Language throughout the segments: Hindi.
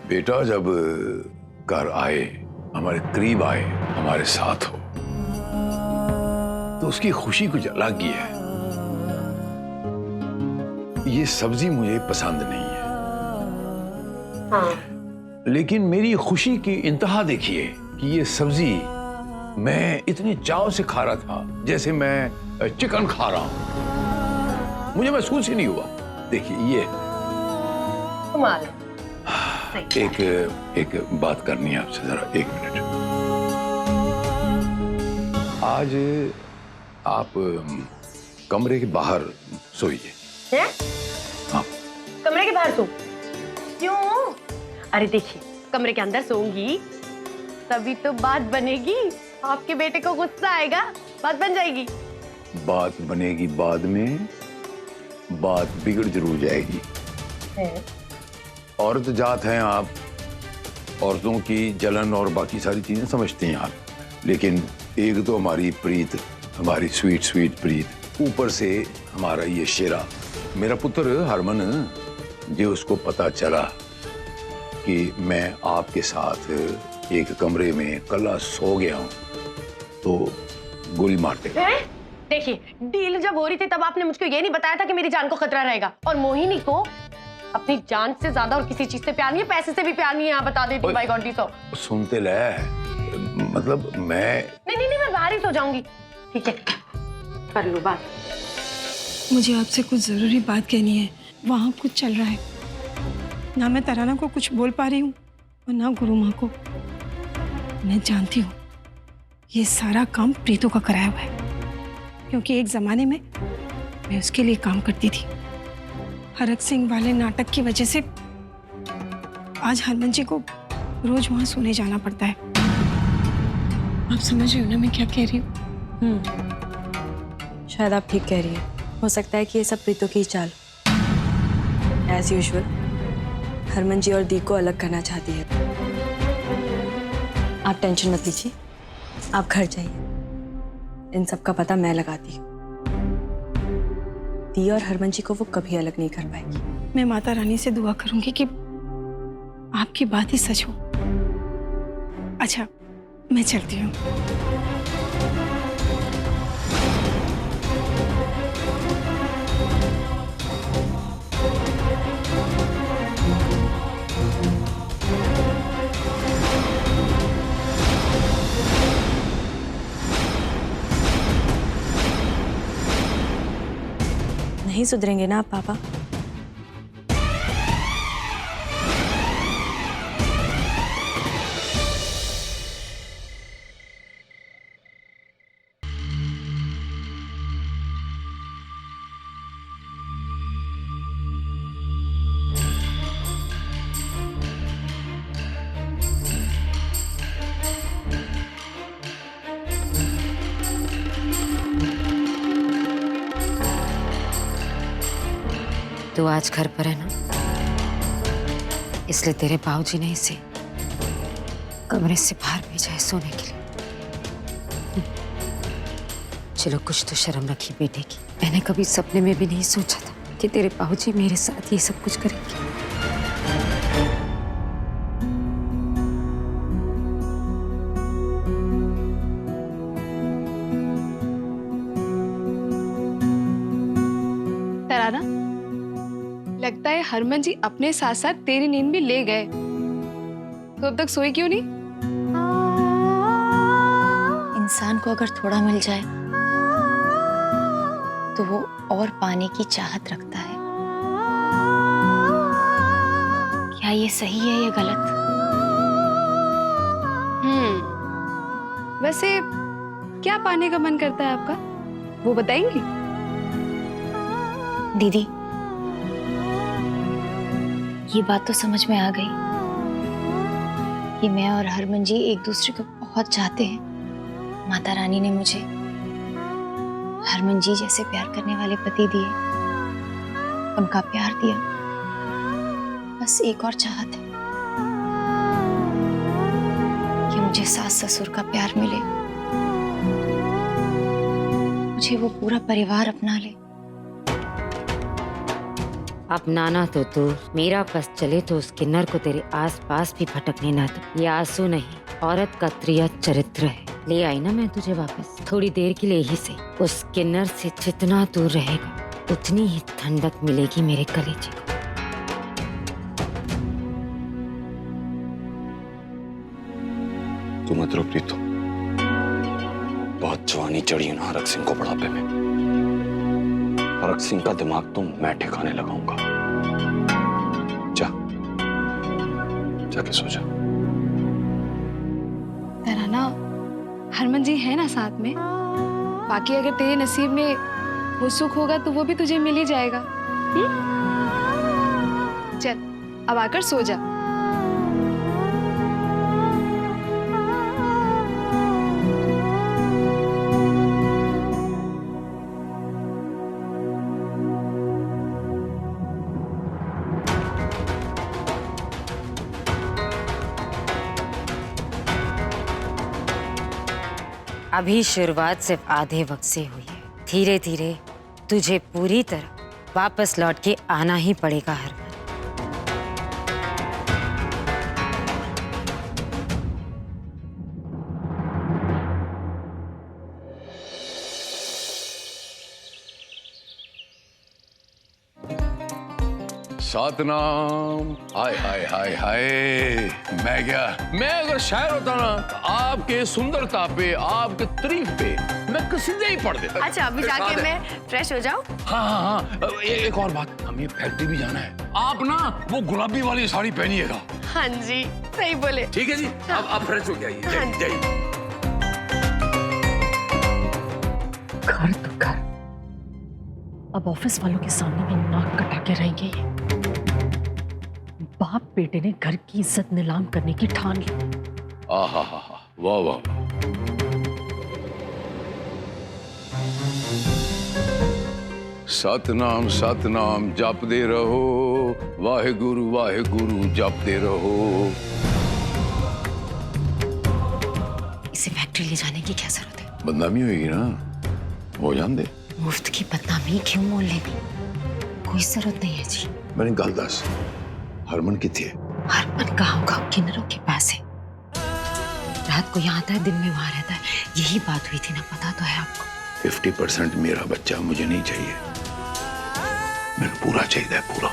बेटा जब घर आए, हमारे करीब आए, हमारे साथ हो, तो उसकी खुशी कुछ अलग ही है। ये सब्जी मुझे पसंद नहीं है। हाँ। लेकिन मेरी खुशी की इंतहा देखिए कि ये सब्जी मैं इतने चाव से खा रहा था जैसे मैं चिकन खा रहा हूं। मुझे महसूस ही नहीं हुआ। देखिए ये कमाल। एक बात करनी है आपसे, जरा 1 मिनट। आज आप कमरे के बाहर सोइए। हैं? हाँ। कमरे के बाहर सो? क्यों? अरे देखिए, कमरे के अंदर सोऊंगी तभी तो बात बनेगी। आपके बेटे को गुस्सा आएगा, बात बन जाएगी। बात बनेगी बाद में, बात बिगड़ जरूर जाएगी। औरत जात हैं आप, औरतों की जलन और बाकी सारी चीजें समझती हैं आप, लेकिन एक तो हमारी प्रीत, हमारी स्वीट स्वीट प्रीत, ऊपर से हमारा ये शेरा, मेरा पुत्र हरमन, जो उसको पता चला कि मैं आपके साथ एक कमरे में कल्ला सो गया हूं, तो गोली मार देगा। देखिए, डील जब हो रही थी तब आपने मुझको ये नहीं बताया था कि मेरी जान को खतरा रहेगा। और मोहिनी को अपनी जान से ज्यादा और किसी चीज से प्यार नहीं है, पैसे से भी प्यार नहीं है। आप बता देती बाई गॉड तो। सुनते ले, मतलब मैं नहीं, मैं बाहर ही सो जाऊंगी। ठीक है, कर लो बात। मुझे आपसे कुछ जरूरी बात कहनी है। वहाँ कुछ चल रहा है, ना मैं तराना को कुछ बोल पा रही हूँ और ना गुरु माँ को। मैं जानती हूँ ये सारा काम प्रीतो का कराया हुआ है, क्योंकि एक जमाने में मैं उसके लिए काम करती थी। हरक सिंह वाले नाटक की वजह से आज हरमन जी को रोज वहां सोने जाना पड़ता है। आप समझ रही हो ना मैं क्या कह रही हूँ? शायद आप ठीक कह रही है। हो सकता है कि ये सब प्रीतो की चाल, एज यूजुअल हरमन जी और दी को अलग करना चाहती है। आप टेंशन मत लीजिए, आप घर जाइए। इन सब का पता मैं लगाती हूँ। दी और हरमन जी को वो कभी अलग नहीं कर पाएगी। मैं माता रानी से दुआ करूंगी कि आपकी बात ही सच हो। अच्छा, मैं चलती हूँ। नहीं सुधरेंगे ना आप पापा? तू आज घर पर है ना, इसलिए तेरे बाबूजी ने इसे कमरे से बाहर भेजा है सोने के लिए। चलो, कुछ तो शर्म रखी बेटे की। मैंने कभी सपने में भी नहीं सोचा था कि तेरे बाबूजी मेरे साथ ये सब कुछ करेंगे। तराना, लगता है हरमन जी अपने साथ साथ तेरी नींद भी ले गए। तो अब तक सोई क्यों नहीं? इंसान को अगर थोड़ा मिल जाए तो वो और पाने की चाहत रखता है। क्या ये सही है या गलत? वैसे क्या पाने का मन करता है आपका, वो बताएंगी? दीदी, ये बात तो समझ में आ गई कि मैं और हरमन जी एक दूसरे को बहुत चाहते हैं। माता रानी ने मुझे हरमन जी जैसे प्यार करने वाले पति दिए, उनका प्यार दिया। बस एक और चाहत है कि मुझे सास ससुर का प्यार मिले, मुझे वो पूरा परिवार अपना ले। अपनाना तो तू मेरा बस चले तो उस किन्नर को तेरे आस पास भी भटकने ना दो। ये आंसू नहीं, औरत का त्रिया चरित्र है। ले आई ना मैं तुझे वापस, थोड़ी देर के लिए ही से। उस किन्नर से जितना दूर रहेगा उतनी ही ठंडक मिलेगी मेरे कलेजे को। तू मत रो प्रीतो, बहुत जवानी चढ़ी है ना हरक सिंह को बुढ़ापे में। हरक सिंह का दिमाग तो मैं ठिकाने लगाऊंगा। जा, जाके सो जा। तराना, हरमन जी है ना साथ में। बाकी अगर तेरे नसीब में वो सुख होगा तो वो भी तुझे मिल ही जाएगा। चल अब आकर सो जा। अभी शुरुआत सिर्फ आधे वक्त से हुई है। धीरे धीरे तुझे पूरी तरह वापस लौट के आना ही पड़ेगा हरमन। सतनाम। हाय हाय हाय हाय, मैं अगर शायर होता ना तो आपके सुंदरता पे, आपके तारीफ पे मैं कसीदे ही पढ़ देता। अच्छा अभी जाके मैं फ्रेश हो जाऊं। हाँ, एक और बात, हमें फैक्ट्री भी जाना है। आप ना वो गुलाबी वाली साड़ी पहनिएगा। हाँ जी सही बोले। ठीक है जी, अब फ्रेश हो जाइए। हाँ जी। जाइए। घर तो घर, अब ऑफिस वालों के सामने भी नाक कटा के रहेंगे ये। बाप बेटे ने घर की इज्जत नीलाम करने की ठान ली। आहा हा हा, वाह वाह। सतनाम सतनाम जपते रहो, वाहेगुरु जपते रहो। इसे फैक्ट्री ले जाने की क्या जरूरत है? बदनामी होगी ना, हो जान दे। मुफ्त की बदनामी क्यों मोल लेनी? कोई जरूरत नहीं है जी। मैंने गल दस, हरमन किथे है? हरमन कहाँ होगा? किन्नरों के पास है। रात को यहाँ आता है, दिन में वहां रहता है। यही बात हुई थी ना, पता तो है आपको। 50% मेरा बच्चा मुझे नहीं चाहिए, मैंने पूरा चाहिए, पूरा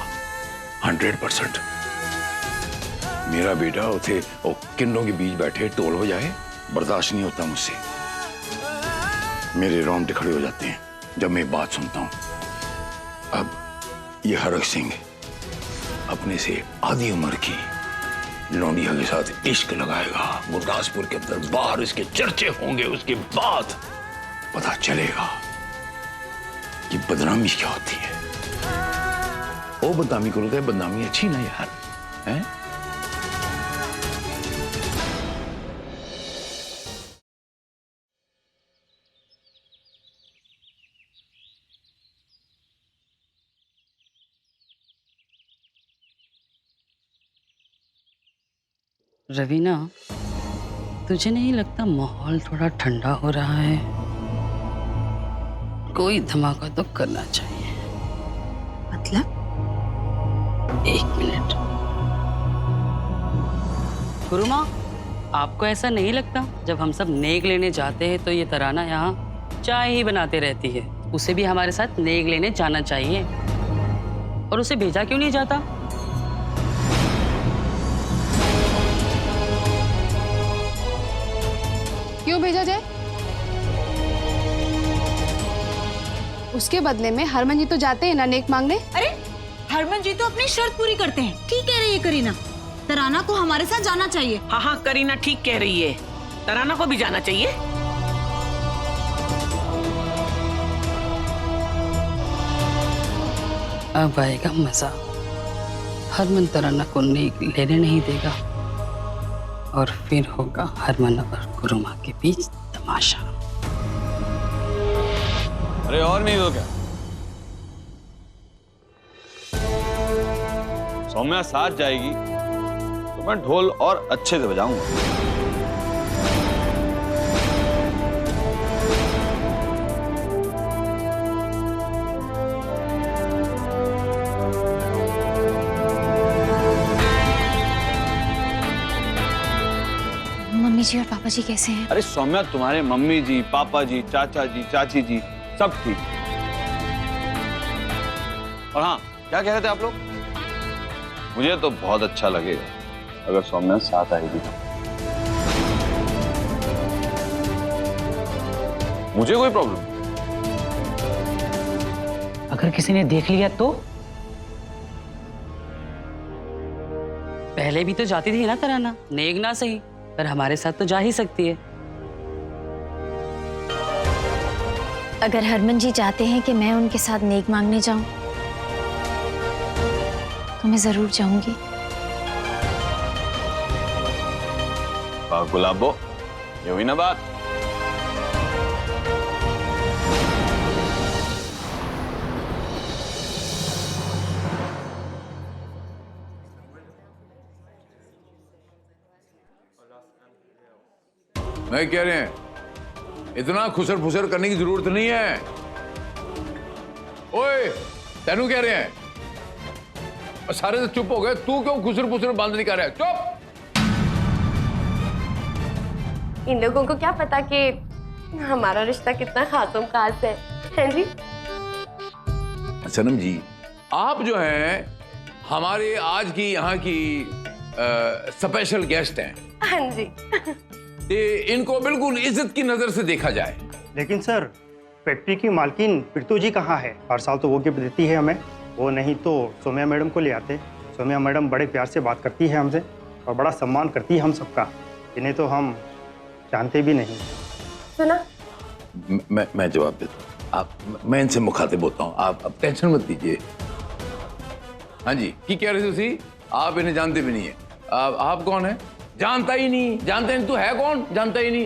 100%। मेरा बेटा उसे किन्नों के बीच बैठे टोल हो जाए, बर्दाश्त नहीं होता मुझसे। मेरे रोंगटे खड़े हो जाते हैं जब मैं बात सुनता हूं। अब ये हरक सिंह अपने से आधी उम्र की लौंडिया के साथ इश्क लगाएगा, गुरदासपुर के अंदर बाहर इसके चर्चे होंगे। उसके बाद पता चलेगा कि बदनामी क्या होती है। वो बदनामी करो तो बदनामी अच्छी ना यार, हैं? रवीना, तुझे नहीं लगता माहौल थोड़ा ठंडा हो रहा है? कोई धमाका तो करना चाहिए। मतलब? 1 मिनट। गुरुमा, आपको ऐसा नहीं लगता जब हम सब नेक लेने जाते हैं तो ये तराना यहाँ चाय ही बनाते रहती है? उसे भी हमारे साथ नेक लेने जाना चाहिए। और उसे भेजा क्यों नहीं जाता? क्यों भेजा जाए? उसके बदले में हरमन जी तो जाते हैं ना नेक मांगने। अरे हरमन जी तो अपनी शर्त पूरी करते हैं। ठीक कह रही है करीना, तराना को हमारे साथ जाना चाहिए। हाँ करीना ठीक कह रही है, तराना को भी जाना चाहिए। अब आएगा मजा। हरमन तराना को नेक लेने नहीं देगा और फिर होगा हरमन और गुरुमा के बीच तमाशा। अरे और नहीं हो क्या? सौम्या साथ जाएगी तो मैं ढोल और अच्छे से बजाऊंगा। जी कैसे हैं? अरे सौम्या, तुम्हारे मम्मी जी, पापा जी, चाचा जी, चाची जी सब ठीक। और हाँ, क्या कह रहे थे आप लोग? मुझे तो बहुत अच्छा लगेगा अगर सौम्या साथ आएगी तो। मुझे कोई प्रॉब्लम। अगर किसी ने देख लिया तो? पहले भी तो जाती थी ना तराना, नेक ना सही पर हमारे साथ तो जा ही सकती है। अगर हरमन जी चाहते हैं कि मैं उनके साथ नेक मांगने जाऊं तो मैं जरूर जाऊंगी। वाह गुलाबो, ये हुई ना बात। नहीं कह रहे हैं, इतना खुसर फुसर करने की जरूरत नहीं है। ओए, तेनू कह रहे हैं। और सारे तो चुप हो गए, तू क्यों खुसर फुसर बंद नहीं कर रहा है? चुप। इन लोगों को क्या पता कि हमारा रिश्ता कितना खासम खास है, हैं जी? सनम जी, आप जो हैं हमारे आज की यहाँ की स्पेशल गेस्ट हैं। हाँ जी। ये इनको बिल्कुल इज्जत की नजर से देखा जाए। लेकिन सर, फैक्ट्री की मालकिन प्रीतु जी कहाँ है? हर साल तो वो गिफ्ट देती है हमें, वो नहीं तो सौम्या मैडम को ले आते। सौम्या मैडम बड़े प्यार से बात करती है हमसे और बड़ा सम्मान करती है हम सबका। इन्हें तो हम जानते भी नहीं। सुना? मैं जवाब देता हूँ। मैं इनसे मुखातिब होता हूँ, आप टेंशन मत लीजिए। हाँ जी, की कह रहे थे? आप इन्हें जानते भी नहीं है। आप कौन है? जानता ही नहीं। जानता नहीं, तू है कौन? जानता ही नहीं।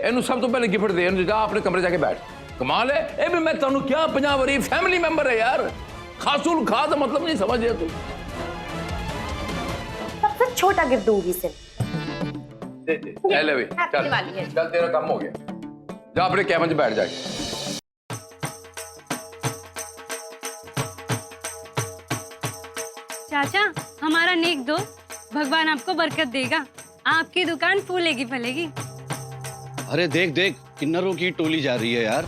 इन्हू सब तो पहले गिफ्ट दे, जा अपने कमरे जाके बैठ। कमाल है। ए भी मैं तेनू क्या 50 वरी फैमिली मेंबर है यार। खासुल खा तो मतलब नहीं समझ रहे तू। सबसे छोटा गिफ्ट दूंगी इसे। ले भी, चल तेरा काम हो गया। जा अपने कैबिन में बैठ जाए। चाचा, हमारा नेक दो, भगवान आपको बरकत देगा। आपकी दुकान फूलेगी फलेगी। अरे देख देख, किन्नरों की टोली जा रही है यार।